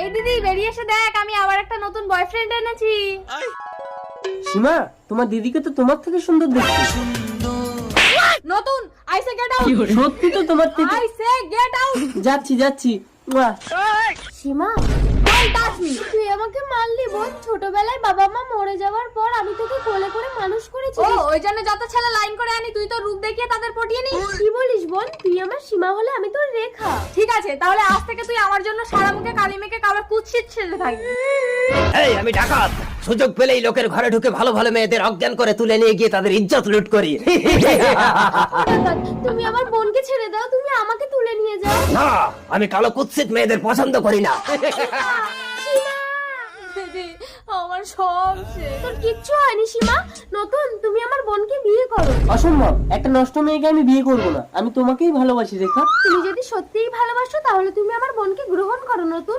এই দিদি বেরিয়ে এসে দেখ, আমি আবার একটা নতুন বয়ফ্রেন্ড এনেছি। সীমা, তোমার দিদিকে তো তোমার থেকে সুন্দর দেখতে। নতুন আই সে গেট আউট। সত্যি তো তোমার থেকে। I say get out. যাচ্ছি যাচ্ছি। মুয়া। সীমা, ডোন্ট টাচ মি। তুই আমাকে মারলি বোন। ছোটবেলায় বাবা মা মরে যাওয়ার পর আমি তোকে কোলে করে মানুষ করেছি। ও, ওই জন্য যত ছেলে লাইন করে আনি তুই তো রূপ দেখিয়ে তাদের পটিয়ে নিস। কি বলিস বোন? তুই আমার সীমা হলে আমি তোর রেখা। ঠিক আছে, তাহলে আজ থেকে তুই আমার জন্য সারা মুখে কালি মেখে কাবার কুৎসিত ছেলে থাকবি। এই আমি ডাকাত, সুযোগ পেলেই লোকের ঘরে ঢুকে ভালো ভালো মেয়েদের অজ্ঞান করে তুলে নিয়ে গিয়ে তাদের ইজ্জত লুট করি। তুমি আমার বোনকে ছেড়ে দাও, তুমি আমাকে তুলে নিয়ে যাও। না, আমি কালো কুৎসিত মেয়েদের পছন্দ করি না। দিদি, আমার সব শেষ। তোর কিচ্ছু হয়নি সীমা। নতুন, তুমি আমার বোনকে বিয়ে করো। অসম্ভব, একটা নষ্ট মেয়েকে আমি বিয়ে করবো না। আমি তোমাকেই ভালোবাসি রেখা। তুমি যদি সত্যিই ভালোবাসো তাহলে তুমি আমার বোনকে গ্রহণ করো নতুন।